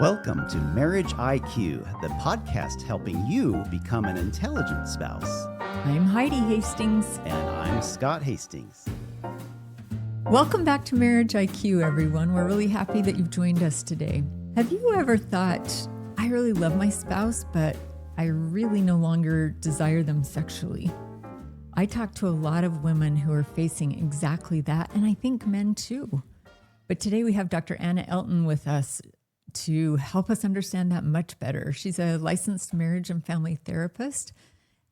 Welcome to Marriage IQ, the podcast helping you become an intelligent spouse. I'm Heidi Hastings. And I'm Scott Hastings. Welcome back to Marriage IQ, everyone. We're really happy that you've joined us today. Have you ever thought, I really love my spouse, but I really no longer desire them sexually? I talk to a lot of women who are facing exactly that, and I think men too. But today we have Dr. Elton with us to help us understand that much better. She's a licensed marriage and family therapist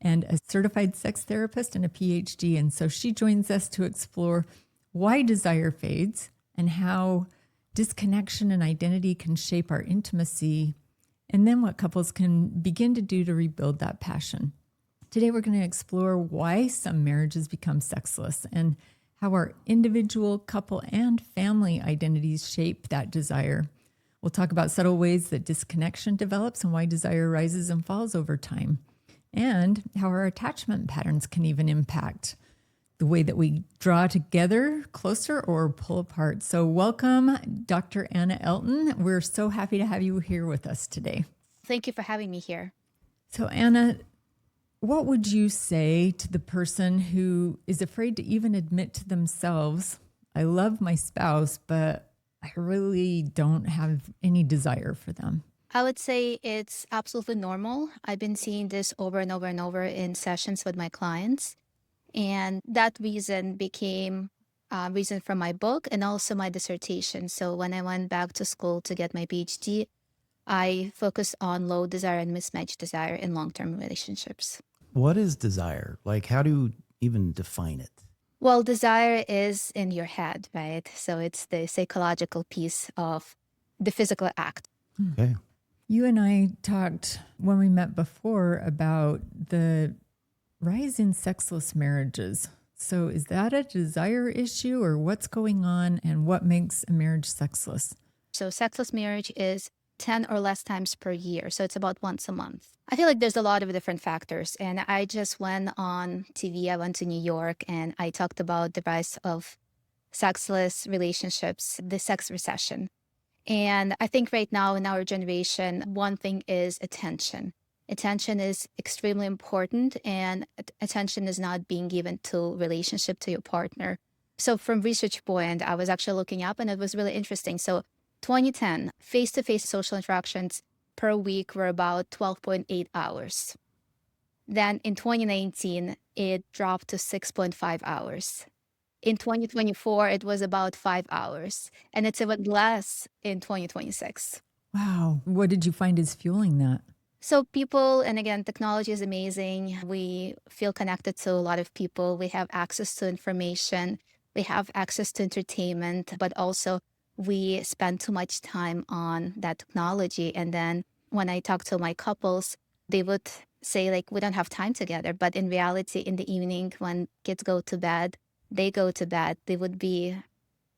and a certified sex therapist and a PhD. And so she joins us to explore why desire fades and how disconnection and identity can shape our intimacy, and then what couples can begin to do to rebuild that passion. Today, we're going to explore why some marriages become sexless and how our individual, couple, and family identities shape that desire. We'll talk about subtle ways that disconnection develops and why desire rises and falls over time, and how our attachment patterns can even impact the way that we draw together closer or pull apart. So welcome, Dr. Anna Elton. We're so happy to have you here with us today. Thank you for having me here. So Anna, what would you say to the person who is afraid to even admit to themselves, I love my spouse, but I really don't have any desire for them? I would say it's absolutely normal. I've been seeing this over and over and over in sessions with my clients. And that reason became a reason for my book and also my dissertation. So when I went back to school to get my PhD, I focused on low desire and mismatched desire in long-term relationships. What is desire? Like, how do you even define it? Well, desire is in your head, right? So it's the psychological piece of the physical act. Okay. You and I talked when we met before about the rise in sexless marriages. So is that a desire issue, or what's going on, and what makes a marriage sexless? So sexless marriage is 10 or less times per year. So it's about once a month. I feel like there's a lot of different factors. And I just went on TV. I went to New York and I talked about the rise of sexless relationships, the sex recession. And I think right now in our generation, one thing is attention. Attention is extremely important, and attention is not being given to relationship, to your partner. So from research point, I was actually looking up and it was really interesting. So 2010, face-to-face social interactions per week were about 12.8 hours. Then in 2019, it dropped to 6.5 hours. In 2024, it was about 5 hours, and it's even less in 2026. Wow. What did you find is fueling that? So people, and again, technology is amazing. We feel connected to a lot of people. We have access to information. We have access to entertainment, but also we spend too much time on that technology. And then when I talk to my couples, they would say like, we don't have time together. But in reality, in the evening, when kids go to bed, they go to bed, they would be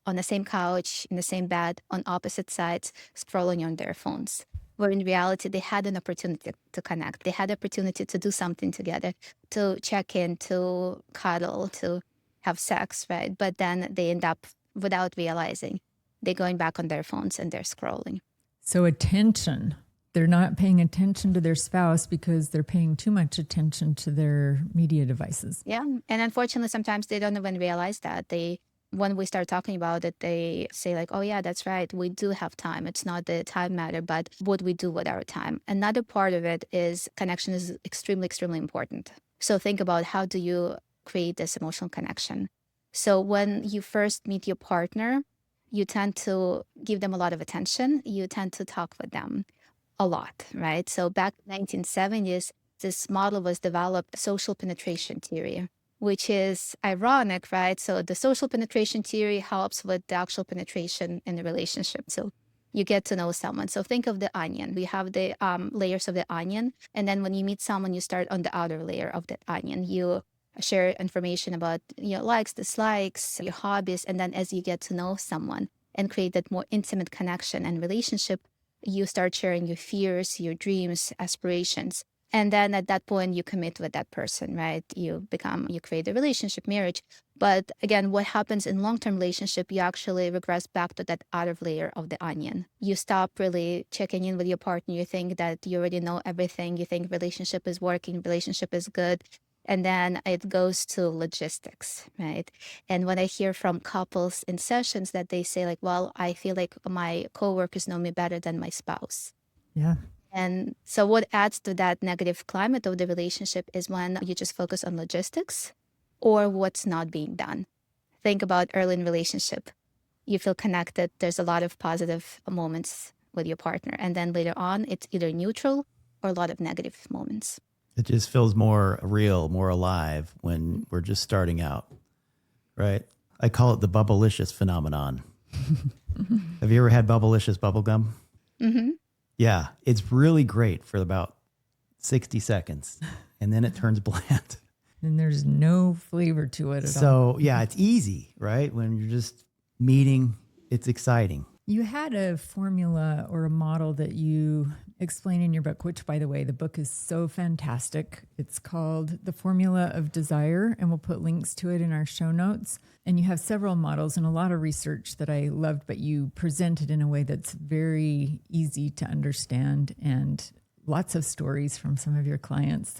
on the same couch, in the same bed, on opposite sides, scrolling on their phones. Where in reality, they had an opportunity to connect. They had the opportunity to do something together, to check in, to cuddle, to have sex, right? But then they end up, without realizing, they're going back on their phones and they're scrolling. So attention. They're not paying attention to their spouse because they're paying too much attention to their media devices. Yeah. And unfortunately, sometimes they don't even realize that. When we start talking about it, they say like, oh yeah, that's right. We do have time. It's not the time matter, but what we do with our time. Another part of it is connection is extremely, extremely important. So think about how do you create this emotional connection. So when you first meet your partner, you tend to give them a lot of attention. You tend to talk with them a lot, right? So back in the 1970s, this model was developed, social penetration theory, which is ironic, right? So the social penetration theory helps with the actual penetration in the relationship. So you get to know someone. So think of the onion. We have the layers of the onion. And then when you meet someone, you start on the outer layer of the onion. You share information about your likes, dislikes, your hobbies. And then as you get to know someone and create that more intimate connection and relationship, you start sharing your fears, your dreams, aspirations. And then at that point, you commit with that person, right? You create a relationship, marriage. But again, what happens in long-term relationship, you actually regress back to that outer layer of the onion. You stop really checking in with your partner. You think that you already know everything. You think relationship is working, relationship is good. And then it goes to logistics, right? And when I hear from couples in sessions that they say like, well, I feel like my coworkers know me better than my spouse. Yeah. And so what adds to that negative climate of the relationship is when you just focus on logistics or what's not being done. Think about early in relationship. You feel connected. There's a lot of positive moments with your partner. And then later on, it's either neutral or a lot of negative moments. It just feels more real, more alive when we're just starting out, right? I call it the bubblicious phenomenon. Have you ever had bubblicious bubble gum? Mm-hmm. Yeah, it's really great for about 60 seconds, and then it turns bland. And there's no flavor to it at all. So, yeah, it's easy, right? When you're just meeting, it's exciting. You had a formula or a model that you explain in your book, which, by the way, the book is so fantastic. It's called The Formula of Desire, and we'll put links to it in our show notes. And you have several models and a lot of research that I loved, but you present it in a way that's very easy to understand and lots of stories from some of your clients.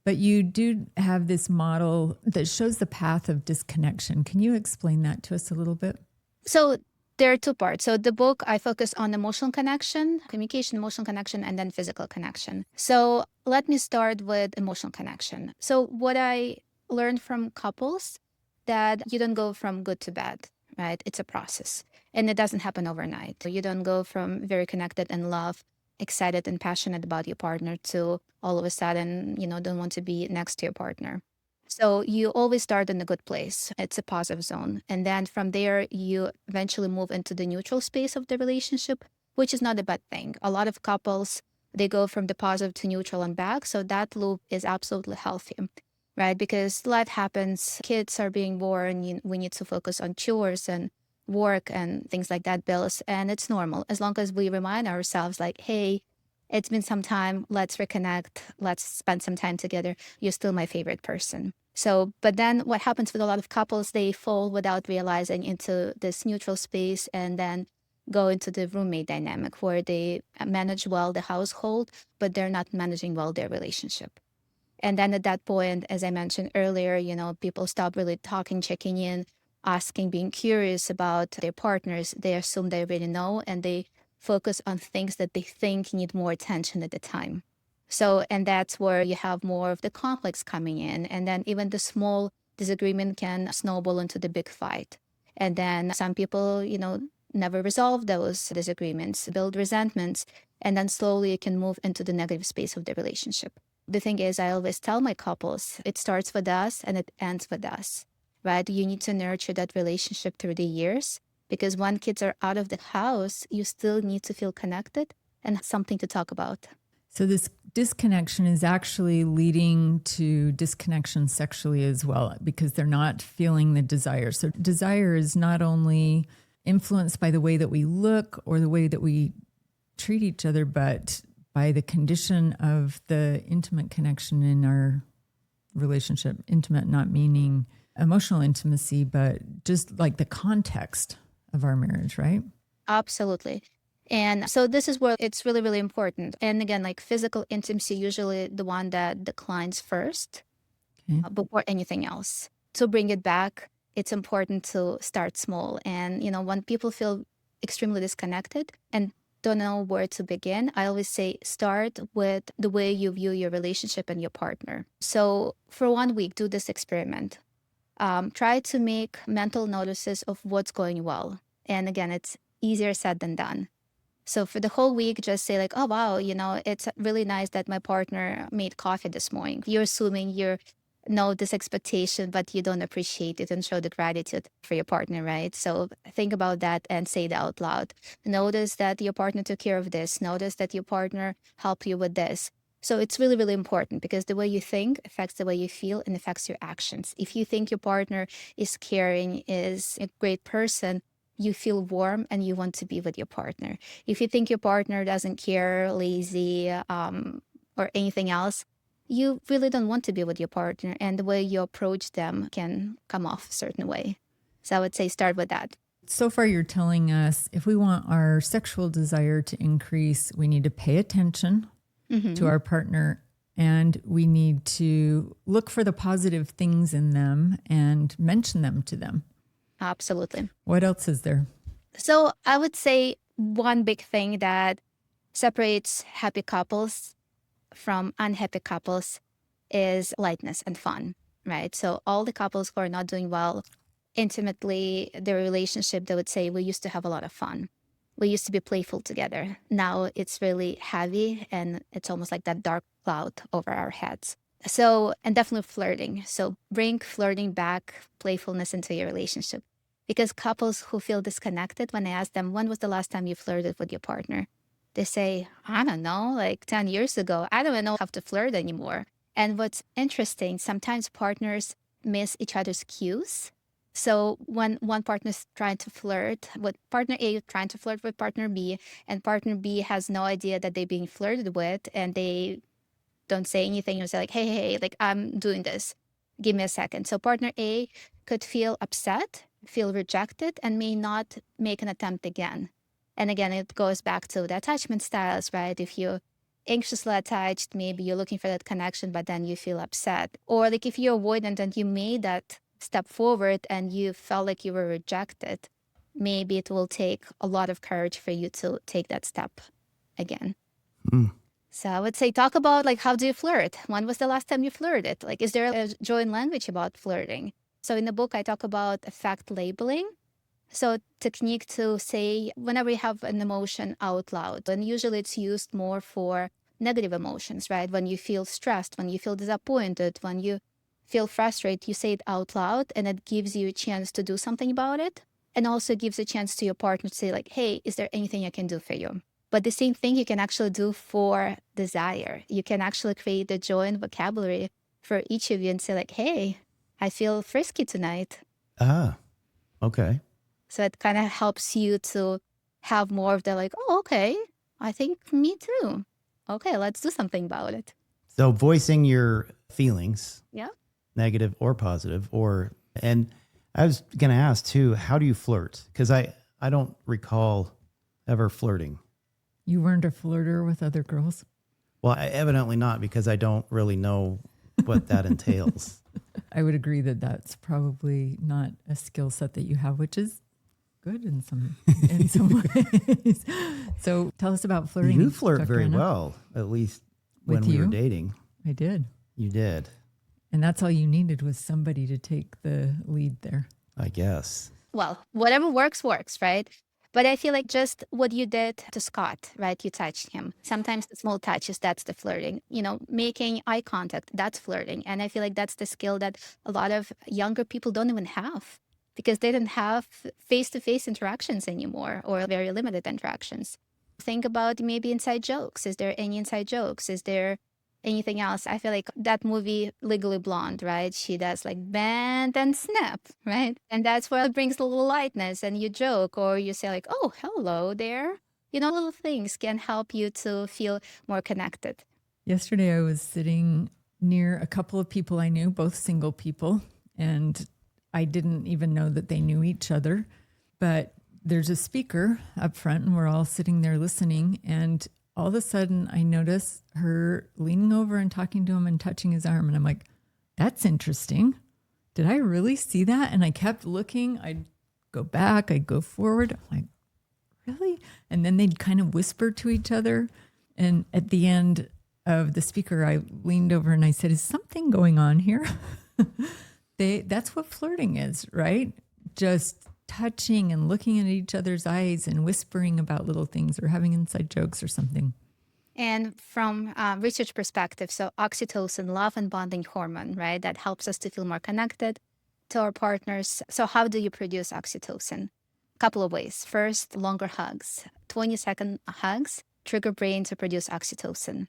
But you do have this model that shows the path of disconnection. Can you explain that to us a little bit? So there are two parts. So the book, I focus on emotional connection, communication, emotional connection, and then physical connection. So let me start with emotional connection. So what I learned from couples, that you don't go from good to bad, right? It's a process and it doesn't happen overnight. You don't go from very connected and love, excited and passionate about your partner to all of a sudden, don't want to be next to your partner. So you always start in a good place. It's a positive zone. And then from there, you eventually move into the neutral space of the relationship, which is not a bad thing. A lot of couples, they go from the positive to neutral and back. So that loop is absolutely healthy, right? Because life happens, kids are being born, we need to focus on chores and work and things like that, bills. And it's normal as long as we remind ourselves like, hey, it's been some time, let's reconnect, let's spend some time together. You're still my favorite person. So, but then what happens with a lot of couples, they fall without realizing into this neutral space and then go into the roommate dynamic where they manage well the household, but they're not managing well their relationship. And then at that point, as I mentioned earlier, people stop really talking, checking in, asking, being curious about their partners. They assume they already know, and they focus on things that they think need more attention at the time. So, and that's where you have more of the conflicts coming in. And then even the small disagreement can snowball into the big fight. And then some people, never resolve those disagreements, build resentments, and then slowly it can move into the negative space of the relationship. The thing is, I always tell my couples, it starts with us and it ends with us, right? You need to nurture that relationship through the years, because when kids are out of the house, you still need to feel connected and something to talk about. So this disconnection is actually leading to disconnection sexually as well, because they're not feeling the desire. So desire is not only influenced by the way that we look or the way that we treat each other, but by the condition of the intimate connection in our relationship. Intimate not meaning emotional intimacy, but just like the context of our marriage, right? Absolutely. And so this is where it's really, really important. And again, like physical intimacy, usually the one that declines first before anything else. To bring it back, it's important to start small. And, when people feel extremely disconnected and don't know where to begin, I always say start with the way you view your relationship and your partner. So for 1 week, do this experiment. Try to make mental notices of what's going well. And again, it's easier said than done. So for the whole week, just say like, oh, wow, it's really nice that my partner made coffee this morning. You're assuming you know this expectation, but you don't appreciate it and show the gratitude for your partner, right? So think about that and say it out loud. Notice that your partner took care of this. Notice that your partner helped you with this. So it's really, really important because the way you think affects the way you feel and affects your actions. If you think your partner is caring, is a great person, you feel warm and you want to be with your partner. If you think your partner doesn't care, lazy, or anything else, you really don't want to be with your partner, and the way you approach them can come off a certain way. So I would say start with that. So far, you're telling us if we want our sexual desire to increase, we need to pay attention to our partner, and we need to look for the positive things in them and mention them to them. Absolutely. What else is there? So I would say one big thing that separates happy couples from unhappy couples is lightness and fun, right? So all the couples who are not doing well intimately, their relationship, they would say, we used to have a lot of fun. We used to be playful together. Now it's really heavy, and it's almost like that dark cloud over our heads. So, and definitely flirting. So bring flirting back, playfulness into your relationship. Because couples who feel disconnected, when I ask them, when was the last time you flirted with your partner? They say, I don't know, like 10 years ago. I don't even know how to flirt anymore. And what's interesting, sometimes partners miss each other's cues. So when one partner is trying to flirt with partner A, trying to flirt with partner B, and partner B has no idea that they're being flirted with, and they don't say anything, and say like, hey, like I'm doing this, give me a second. So partner A could feel upset, feel rejected, and may not make an attempt again. And again, it goes back to the attachment styles, right? If you're anxiously attached, maybe you're looking for that connection, but then you feel upset. Or like if you're avoidant and you made that step forward and you felt like you were rejected, maybe it will take a lot of courage for you to take that step again. So I would say talk about like, how do you flirt? When was the last time you flirted? Like, is there a joint language about flirting? So in the book, I talk about affect labeling. So technique to say whenever you have an emotion out loud, and usually it's used more for negative emotions, right? When you feel stressed, when you feel disappointed, when you feel frustrated, you say it out loud, and it gives you a chance to do something about it. And also gives a chance to your partner to say like, hey, is there anything I can do for you? But the same thing you can actually do for desire. You can actually create a joint vocabulary for each of you and say like, hey, I feel frisky tonight. Ah, okay. So it kind of helps you to have more of the like, oh, okay, I think me too. Okay, let's do something about it. So voicing your feelings, Yeah. negative or positive, and I was going to ask too, how do you flirt? Because I don't recall ever flirting. You weren't a flirter with other girls? Well, evidently not, because I don't really know what that entails. I would agree that that's probably not a skill set that you have, which is good in some ways. So tell us about flirting. You flirt Dr. very Anna. well, at least when With we were you? dating. I did. You did, And that's all you needed was somebody to take the lead there. I guess. Well, whatever works, right? But I feel like just what you did to Scott, right? You touched him. Sometimes the small touches, that's the flirting. You know, making eye contact, that's flirting. And I feel like that's the skill that a lot of younger people don't even have, because they don't have face-to-face interactions anymore, or very limited interactions. Think about maybe inside jokes. Is there any inside jokes? Is there anything else? I feel like that movie Legally Blonde, right? She does like bend and snap, right? And that's where it brings a little lightness, and you joke or you say like, oh, hello there. You know, little things can help you to feel more connected. Yesterday, I was sitting near a couple of people I knew, both single people, and I didn't even know that they knew each other. But there's a speaker up front, and we're all sitting there listening. And all of a sudden, I notice her leaning over and talking to him and touching his arm. And I'm like, that's interesting. Did I really see that? And I kept looking. I'd go back, I'd go forward. I'm like, really? And then they'd kind of whisper to each other. And at the end of the speaker, I leaned over and I said, is something going on here? That's what flirting is, right? Just touching and looking at each other's eyes and whispering about little things or having inside jokes or something. And from research perspective, so oxytocin, love and bonding hormone, right? That helps us to feel more connected to our partners. So how do you produce oxytocin? A couple of ways. First, longer hugs. 20-second hugs trigger brain to produce oxytocin.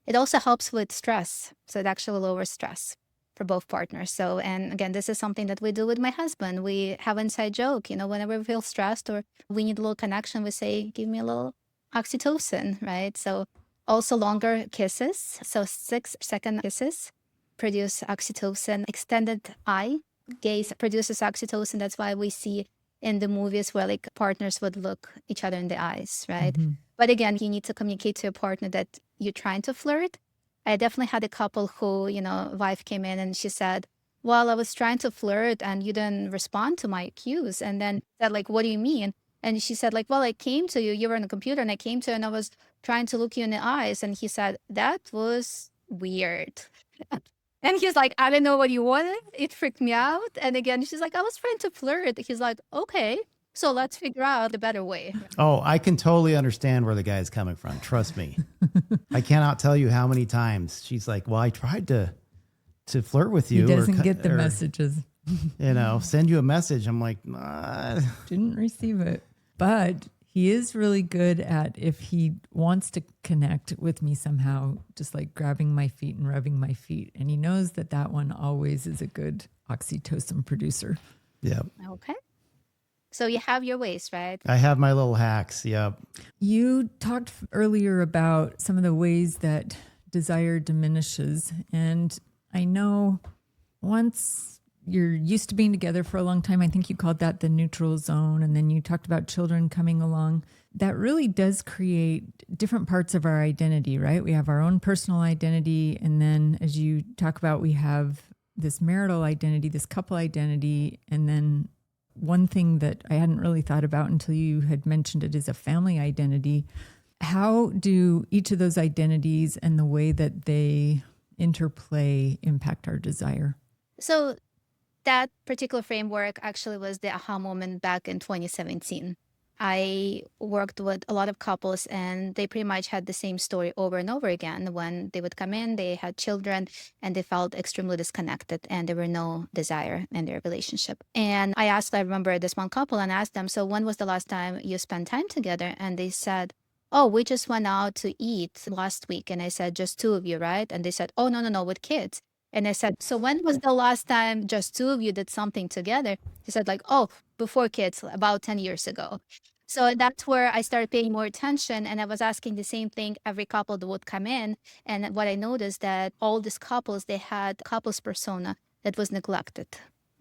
It also helps with stress. So it actually lowers stress for both partners. So, and again, this is something that we do with my husband. We have an inside joke, you know, whenever we feel stressed or we need a little connection, we say, give me a little oxytocin, right? So Also longer kisses. So 6-second kisses produce oxytocin. Extended eye gaze produces oxytocin. That's why we see in the movies where like partners would look each other in the eyes, right? But again, you need to communicate to your partner that you're trying to flirt. I definitely had a couple who, wife came in and she said, well, I was trying to flirt and you didn't respond to my cues. And then said like, what do you mean? And she said like, well, I came to you, you were on the computer and I came to you and I was trying to look you in the eyes. And he said, that was weird. And he's like, I don't know what you wanted. It freaked me out. And again, she's like, I was trying to flirt. He's like, okay, so let's figure out the better way. Oh, I can totally understand where the guy's coming from. Trust me. I cannot tell you how many times she's like, well, I tried to flirt with you. He doesn't get the messages. Send you a message. I'm like, nah. Didn't receive it. But he is really good at, if he wants to connect with me somehow, just like grabbing my feet and rubbing my feet. And he knows that one always is a good oxytocin producer. Yeah. Okay. So you have your ways, right? I have my little hacks. Yep. You talked earlier about some of the ways that desire diminishes. And I know once you're used to being together for a long time, I think you called that the neutral zone. And then you talked about children coming along. That really does create different parts of our identity, right? We have our own personal identity. And then as you talk about, we have this marital identity, this couple identity. And then one thing that I hadn't really thought about until you had mentioned it is a family identity. How do each of those identities and the way that they interplay impact our desire? So that particular framework actually was the aha moment back in 2017. I worked with a lot of couples and they pretty much had the same story over and over again. When they would come in, they had children and they felt extremely disconnected and there were no desire in their relationship. And I remember this one couple and asked them, so when was the last time you spent time together? And they said, oh, we just went out to eat last week. And I said, just two of you, right? And they said, oh, no, with kids. And I said, so when was the last time just two of you did something together? He said like, oh, before kids, about 10 years ago. So that's where I started paying more attention. And I was asking the same thing every couple that would come in. And what I noticed that all these couples, they had couples persona that was neglected,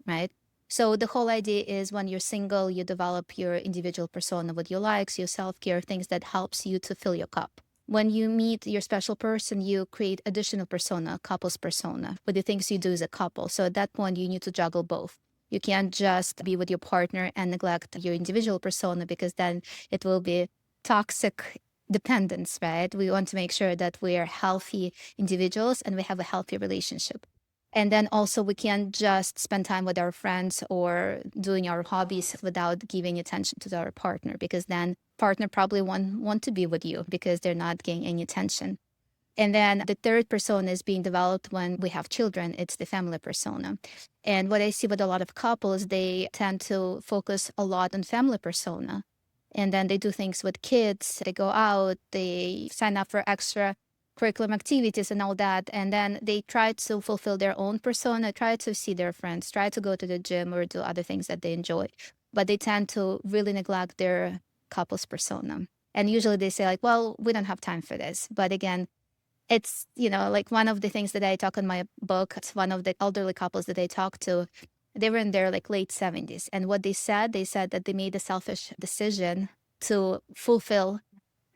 right? So the whole idea is when you're single, you develop your individual persona with your likes, your self-care, things that helps you to fill your cup. When you meet your special person, you create additional persona, couples persona, with the things you do as a couple. So at that point, you need to juggle both. You can't just be with your partner and neglect your individual persona because then it will be toxic dependence, right? We want to make sure that we are healthy individuals and we have a healthy relationship. And then also we can't just spend time with our friends or doing our hobbies without giving attention to our partner, because then partner probably won't want to be with you because they're not getting any attention. And then the third persona is being developed when we have children. It's the family persona. And what I see with a lot of couples, they tend to focus a lot on family persona. And then they do things with kids. They go out, they sign up for extra curriculum activities and all that. And then they try to fulfill their own persona, try to see their friends, try to go to the gym or do other things that they enjoy. But they tend to really neglect their couple's persona. And usually they say like, well, we don't have time for this. But again, it's, like one of the things that I talk in my book, it's one of the elderly couples that I talked to, they were in their late 70s. And what they said that they made a selfish decision to fulfill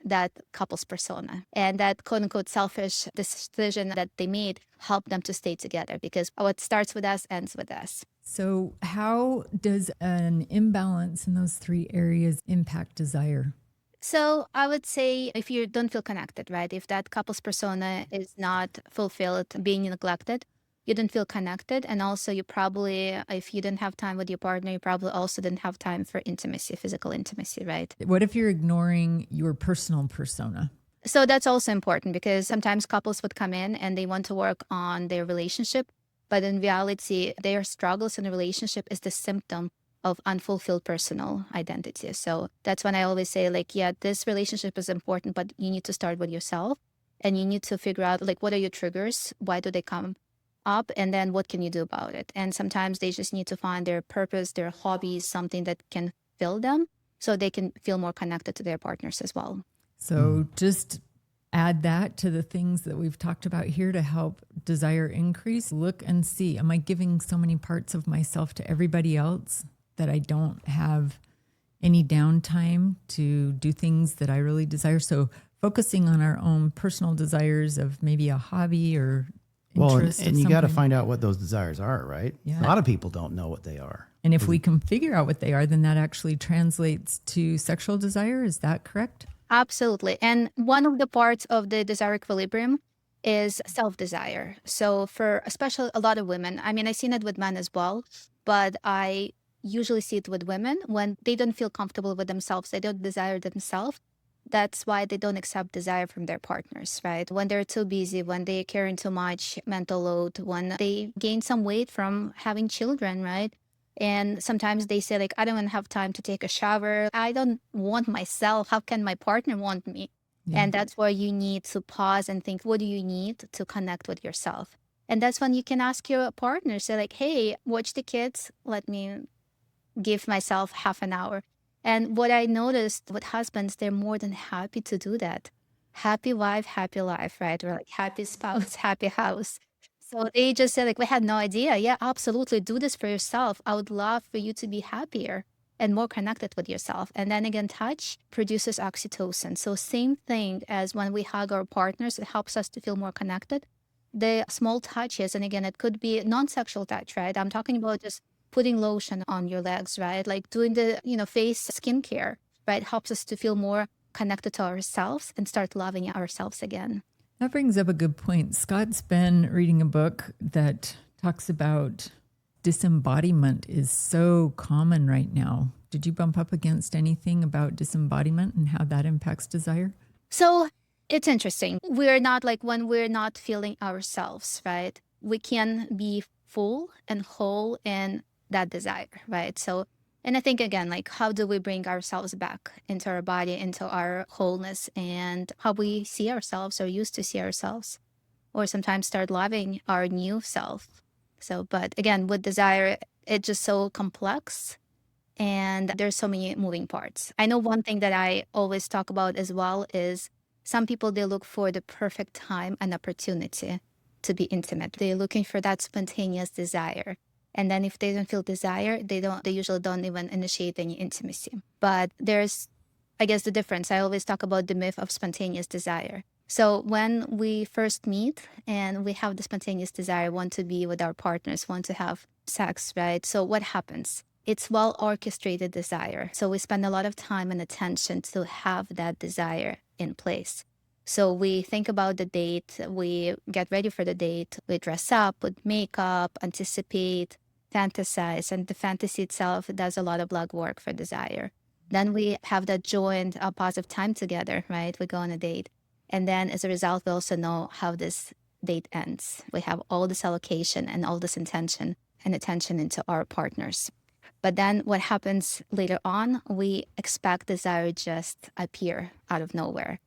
that couple's persona. And that quote unquote selfish decision that they made helped them to stay together because what starts with us ends with us. So how does an imbalance in those three areas impact desire? So I would say if you don't feel connected, right? If that couple's persona is not fulfilled, being neglected, you don't feel connected. And also you probably, if you didn't have time with your partner, you probably also didn't have time for intimacy, physical intimacy, right? What if you're ignoring your personal persona? So that's also important because sometimes couples would come in and they want to work on their relationship, but in reality, their struggles in the relationship is the symptom of unfulfilled personal identity. So that's when I always say this relationship is important, but you need to start with yourself and you need to figure out what are your triggers? Why do they come up? And then what can you do about it? And sometimes they just need to find their purpose, their hobbies, something that can fill them so they can feel more connected to their partners as well. So just add that to the things that we've talked about here to help desire increase, look and see, am I giving so many parts of myself to everybody else that I don't have any downtime to do things that I really desire? So focusing on our own personal desires of maybe a hobby or interest. And you got to find out what those desires are, right? Yeah. A lot of people don't know what they are. And if we can figure out what they are, then that actually translates to sexual desire. Is that correct? Absolutely. And one of the parts of the desire equilibrium is self-desire. So for especially a lot of women, I mean, I've seen it with men as well, but I usually see it with women when they don't feel comfortable with themselves, they don't desire themselves. That's why they don't accept desire from their partners, right? When they're too busy, when they're carrying too much mental load, when they gain some weight from having children, right? And sometimes they say like, I don't even have time to take a shower. I don't want myself. How can my partner want me? Yeah. And that's where you need to pause and think, what do you need to connect with yourself? And that's when you can ask your partner, say like, hey, watch the kids. Let me give myself half an hour. And what I noticed with husbands, they're more than happy to do that. Happy wife, happy life, right? Or like happy spouse, happy house. So they just said like, we had no idea. Yeah, absolutely. Do this for yourself. I would love for you to be happier and more connected with yourself. And then again, touch produces oxytocin. So same thing as when we hug our partners, it helps us to feel more connected. The small touches, and again, it could be non-sexual touch, right? I'm talking about just putting lotion on your legs, right? Like doing the, face skincare, right? Helps us to feel more connected to ourselves and start loving ourselves again. That brings up a good point. Scott's been reading a book that talks about disembodiment is so common right now. Did you bump up against anything about disembodiment and how that impacts desire? So it's interesting. We're not like when we're not feeling ourselves, right? We can be full and whole in that desire, right? So, and I think again, like how do we bring ourselves back into our body, into our wholeness, and how we see ourselves or used to see ourselves, or sometimes start loving our new self. So, but again, with desire, it's just so complex and there's so many moving parts. I know one thing that I always talk about as well is some people, they look for the perfect time and opportunity to be intimate. They're looking for that spontaneous desire. And then if they don't feel desire, they usually don't even initiate any intimacy. But there's, I guess, the difference. I always talk about the myth of spontaneous desire. So when we first meet and we have the spontaneous desire, want to be with our partners, want to have sex, right? So what happens? It's well orchestrated desire. So we spend a lot of time and attention to have that desire in place. So we think about the date, we get ready for the date, we dress up, put makeup, anticipate, fantasize, and the fantasy itself does a lot of legwork for desire. Then we have that joint positive time together, right? We go on a date. And then as a result, we also know how this date ends. We have all this allocation and all this intention and attention into our partners. But then what happens later on, we expect desire just appear out of nowhere.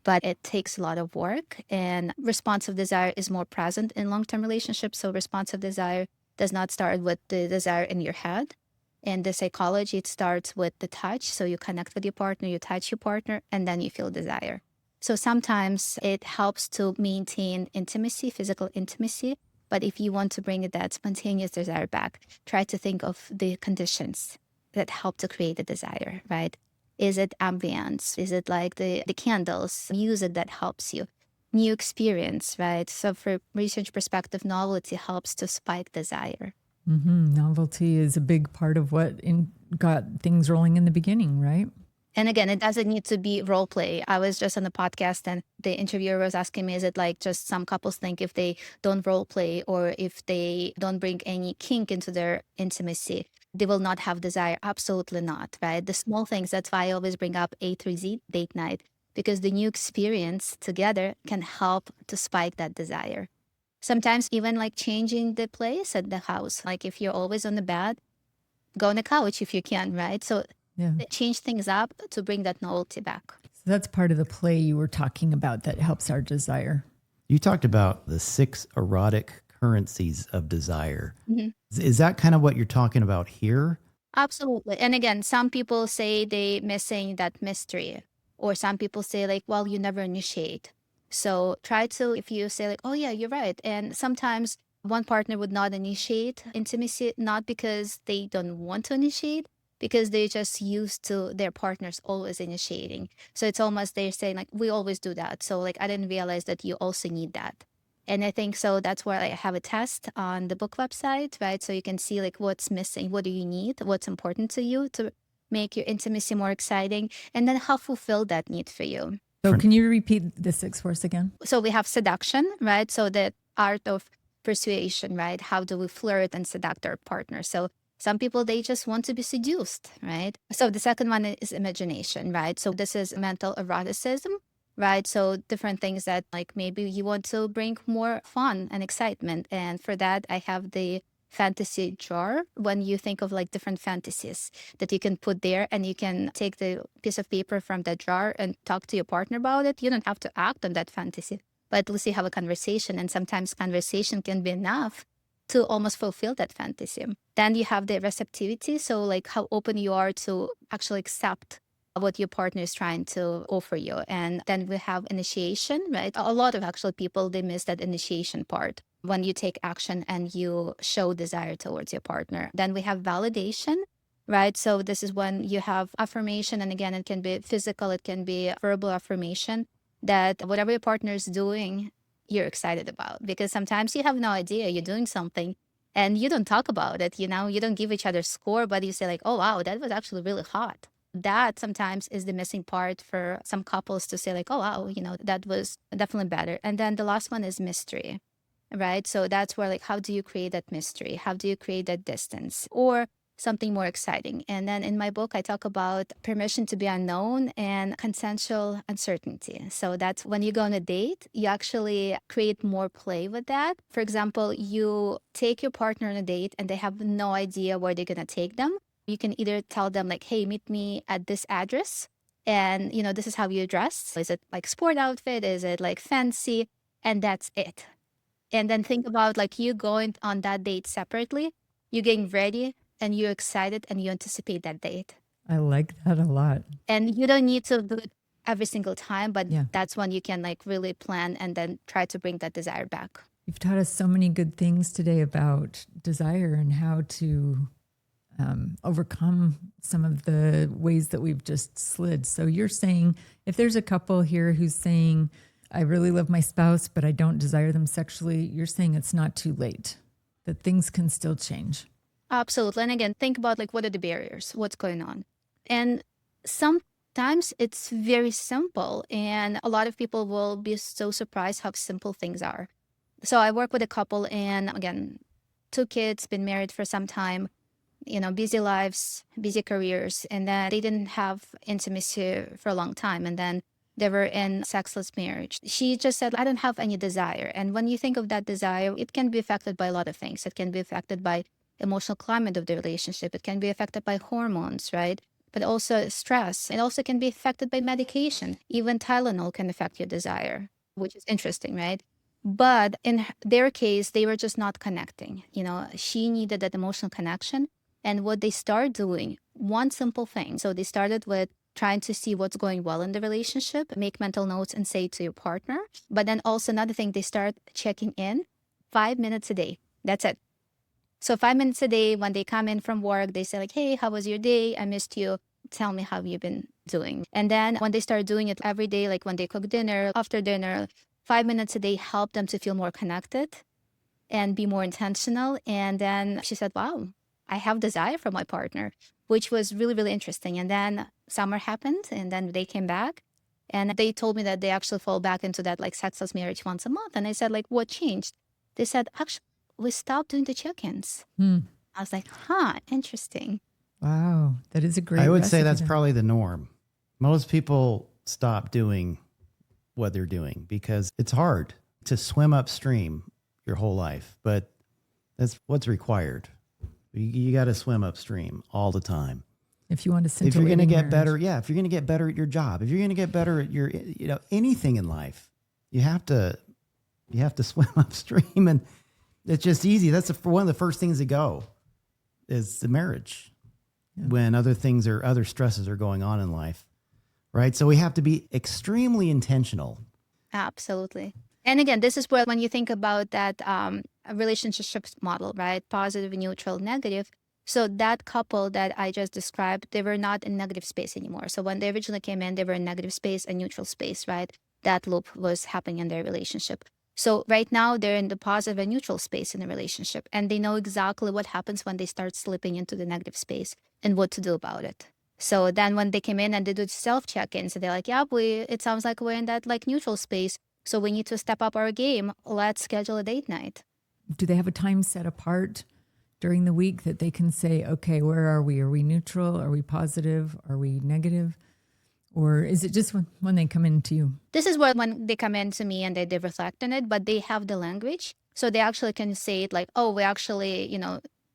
But it takes a lot of work, and responsive desire is more present in long-term relationships. So responsive desire does not start with the desire in your head. In the psychology, it starts with the touch. So you connect with your partner, you touch your partner, and then you feel desire. So sometimes it helps to maintain intimacy, physical intimacy. But if you want to bring that spontaneous desire back, try to think of the conditions that help to create the desire, right? Is it ambience? Is it like the candles, music that helps you? New experience, right? So for research perspective, novelty helps to spike desire. Mm-hmm. Novelty is a big part of what got things rolling in the beginning, right? And again, it doesn't need to be role play. I was just on the podcast and the interviewer was asking me, is it like just some couples think if they don't role play or if they don't bring any kink into their intimacy, they will not have desire? Absolutely not, right? The small things, that's why I always bring up A through Z date night, because the new experience together can help to spike that desire. Sometimes even like changing the place at the house. Like if you're always on the bed, go on the couch if you can, right? So Yeah. change things up to bring that novelty back. So that's part of the play you were talking about that helps our desire. You talked about the 6 erotic currencies of desire. Mm-hmm. Is that kind of what you're talking about here? Absolutely. And again, some people say they missing that mystery, or some people say like, well, you never initiate. So try to, if you say like, oh yeah, you're right. And sometimes one partner would not initiate intimacy, not because they don't want to initiate, because they're just used to their partners always initiating. So it's almost they're saying like, we always do that. So like, I didn't realize that you also need that. And I think so that's where I have a test on the book website, right? So you can see like what's missing, what do you need, what's important to you to make your intimacy more exciting, and then how fulfill that need for you. So can you repeat the 6 for us again? So we have seduction, right? So the art of persuasion, right? How do we flirt and seduct our partner? So some people, they just want to be seduced, right? So the second one is imagination, right? So this is mental eroticism, right? So different things that like maybe you want to bring more fun and excitement. And for that, I have the fantasy jar. When you think of like different fantasies that you can put there, and you can take the piece of paper from that jar and talk to your partner about it. You don't have to act on that fantasy, but at least you have a conversation. And sometimes conversation can be enough to almost fulfill that fantasy. Then you have the receptivity. So like how open you are to actually accept what your partner is trying to offer you. And then we have initiation, right? A lot of actual people, they miss that initiation part when you take action and you show desire towards your partner. Then we have validation, right? So this is when you have affirmation. And again, it can be physical, it can be verbal affirmation that whatever your partner is doing, you're excited about. Because sometimes you have no idea you're doing something and you don't talk about it, you don't give each other score, but you say like, oh, wow, that was actually really hot. That sometimes is the missing part for some couples to say like, oh, wow, that was definitely better. And then the last one is mystery, right? So that's where like, how do you create that mystery? How do you create that distance or something more exciting? And then in my book, I talk about permission to be unknown and consensual uncertainty. So that's when you go on a date, you actually create more play with that. For example, you take your partner on a date and they have no idea where they're going to take them. You can either tell them like, hey, meet me at this address. And, this is how you dress. Is it like sport outfit? Is it like fancy? And that's it. And then think about like you going on that date separately, you getting ready and you're excited and you anticipate that date. I like that a lot. And you don't need to do it every single time, but Yeah. that's when you can like really plan and then try to bring that desire back. You've taught us so many good things today about desire and how to overcome some of the ways that we've just slid. So you're saying if there's a couple here who's saying, I really love my spouse, but I don't desire them sexually, you're saying it's not too late, that things can still change. Absolutely. And again, think about like, what are the barriers? What's going on? And sometimes it's very simple. And a lot of people will be so surprised how simple things are. So I work with a couple and again, 2 kids, been married for some time, busy lives, busy careers. And then they didn't have intimacy for a long time. And then they were in sexless marriage. She just said, I don't have any desire. And when you think of that desire, it can be affected by a lot of things. It can be affected by emotional climate of the relationship. It can be affected by hormones, right? But also stress. It also can be affected by medication. Even Tylenol can affect your desire, which is interesting, right? But in their case, they were just not connecting. She needed that emotional connection. And what they started doing, one simple thing. So they started with trying to see what's going well in the relationship, make mental notes and say it to your partner. But then also another thing, they start checking in 5 minutes a day. That's it. So 5 minutes a day, when they come in from work, they say like, hey, how was your day? I missed you. Tell me how you've been doing. And then when they start doing it every day, like when they cook dinner, after dinner, 5 minutes a day help them to feel more connected and be more intentional. And then she said, wow, I have desire for my partner, which was really, really interesting. And then summer happened and then they came back and they told me that they actually fall back into that like sexless marriage once a month. And I said like, what changed? They said, actually, we stopped doing the check-ins. I was like, interesting. Wow. That is a great I would say recipe that's then. probably the norm. Most people stop doing what they're doing because it's hard to swim upstream your whole life, but that's what's required. You got to swim upstream all the time. If you want to If you're going to get marriage. better, if you're going to get better at your job, if you're going to get better at your, anything in life, you have to swim upstream, and it's just easy. That's one of the first things to go is the marriage when other stresses are going on in life, right? So we have to be extremely intentional Absolutely. And again, this is where when you think about that relationship model, right? Positive, neutral, negative. So that couple that I just described, they were not in negative space anymore. So when they originally came in, they were in negative space and neutral space, right? That loop was happening in their relationship. So right now they're in the positive and neutral space in the relationship, and they know exactly what happens when they start slipping into the negative space and what to do about it. So then when they came in and they do self-check-ins, so they're like, yeah, it sounds like we're in that like neutral space. So we need to step up our game. Let's schedule a date night. Do they have a time set apart during the week that they can say, okay, where are we? Are we neutral? Are we positive? Are we negative? Or is it just when they come into you? This is where when they come in to me and they reflect on it, but they have the language. So they actually can say it like, oh, we're actually,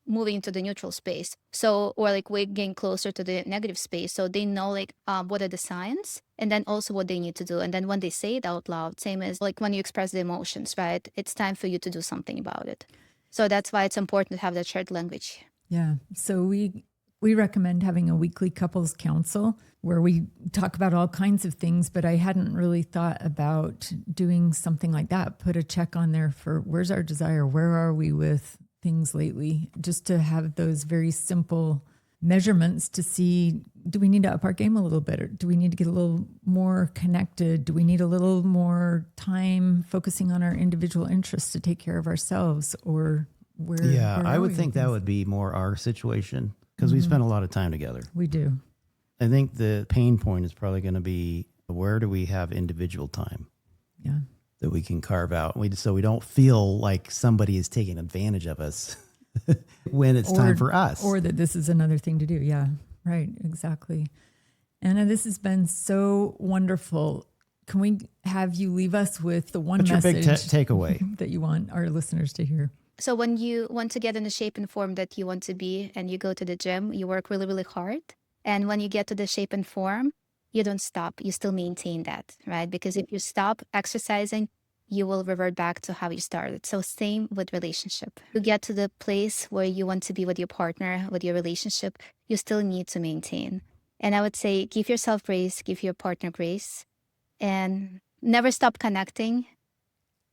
moving to the neutral space. So, or like we're getting closer to the negative space. So they know like what are the signs and then also what they need to do. And then when they say it out loud, same as like when you express the emotions, right? It's time for you to do something about it. So that's why it's important to have that shared language. Yeah. So we recommend having a weekly couples council where we talk about all kinds of things, but I hadn't really thought about doing something like that. Put a check on there for where's our desire? Where are we with things lately? Just to have those very simple measurements to see, do we need to up our game a little bit? Or do we need to get a little more connected? Do we need a little more time focusing on our individual interests to take care of ourselves? Or where? Yeah, where I are would we think with that things? would be more our situation because we spend a lot of time together. We do. I think the pain point is probably going to be where do we have individual time Yeah. that we can carve out so we don't feel like somebody is taking advantage of us when it's time for us. Or that this is another thing to do. Yeah, right. Exactly. Anna, this has been so wonderful. Can we have you leave us with the one What's your message big takeaway? that you want our listeners to hear? So when you want to get in the shape and form that you want to be and you go to the gym, you work really, really hard. And when you get to the shape and form, you don't stop. You still maintain that, right? Because if you stop exercising, you will revert back to how you started. So same with relationship. You get to the place where you want to be with your partner, with your relationship, you still need to maintain. And I would say give yourself grace, give your partner grace, and never stop connecting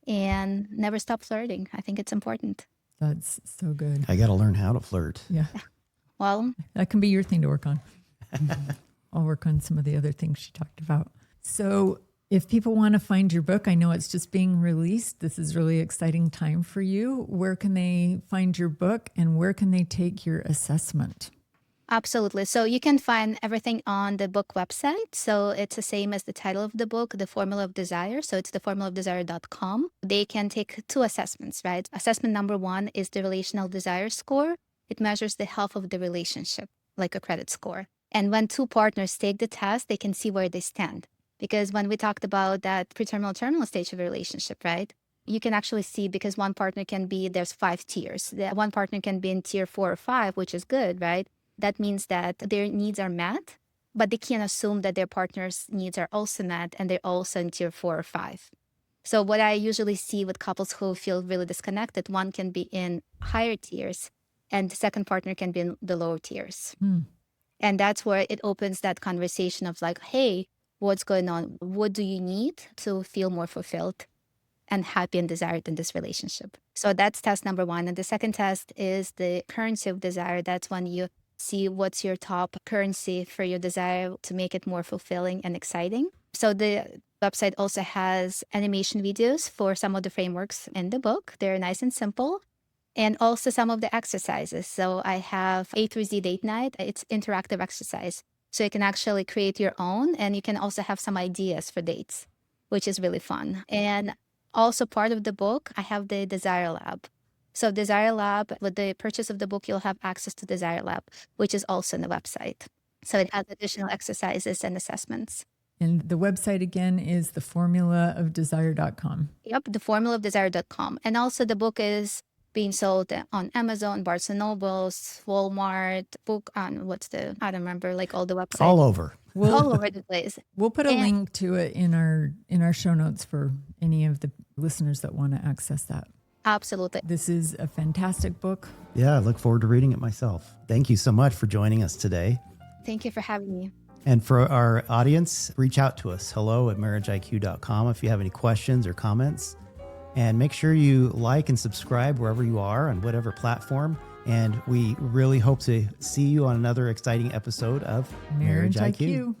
and never stop flirting. I think it's important. That's so good. I got to learn how to flirt. Yeah, Well, that can be your thing to work on. I'll work on some of the other things she talked about. So if people want to find your book, I know it's just being released. This is really exciting time for you. Where can they find your book and where can they take your assessment? absolutely. So you can find everything on the book website. So it's the same as the title of the book, The Formula of Desire. So it's theformulaofdesire.com. They can take 2 assessments, right? Assessment number 1 is the relational desire score. It measures the health of the relationship, like a credit score. And when 2 partners take the test, they can see where they stand. Because when we talked about that preterminal terminal stage of a relationship, right? You can actually see because one partner can be, there's 5 tiers. One partner can be in tier 4 or 5, which is good, right? That means that their needs are met, but they can't assume that their partner's needs are also met and they're also in tier 4 or 5. So what I usually see with couples who feel really disconnected, one can be in higher tiers and the second partner can be in the lower tiers. And that's where it opens that conversation of like, hey, what's going on? What do you need to feel more fulfilled and happy and desired in this relationship? So that's test number 1. And the second test is the currency of desire. That's when you see what's your top currency for your desire to make it more fulfilling and exciting. So the website also has animation videos for some of the frameworks in the book. They're nice and simple. And also some of the exercises. So I have A through Z date night. It's interactive exercise. So you can actually create your own and you can also have some ideas for dates, which is really fun. And also part of the book, I have the Desire Lab. So Desire Lab, with the purchase of the book, you'll have access to Desire Lab, which is also on the website. So it has additional exercises and assessments. And the website again is theformulaofdesire.com. Yep, theformulaofdesire.com. And also the book is being sold on Amazon, Barnes & Nobles, Walmart, book on I don't remember, like all the websites. All over. All over the place. We'll put a link to it in our show notes for any of the listeners that want to access that. Absolutely. This is a fantastic book. Yeah, I look forward to reading it myself. Thank you so much for joining us today. Thank you for having me. And for our audience, reach out to us, hello@marriageiq.com if you have any questions or comments. And make sure you like and subscribe wherever you are on whatever platform. And we really hope to see you on another exciting episode of Marriage IQ.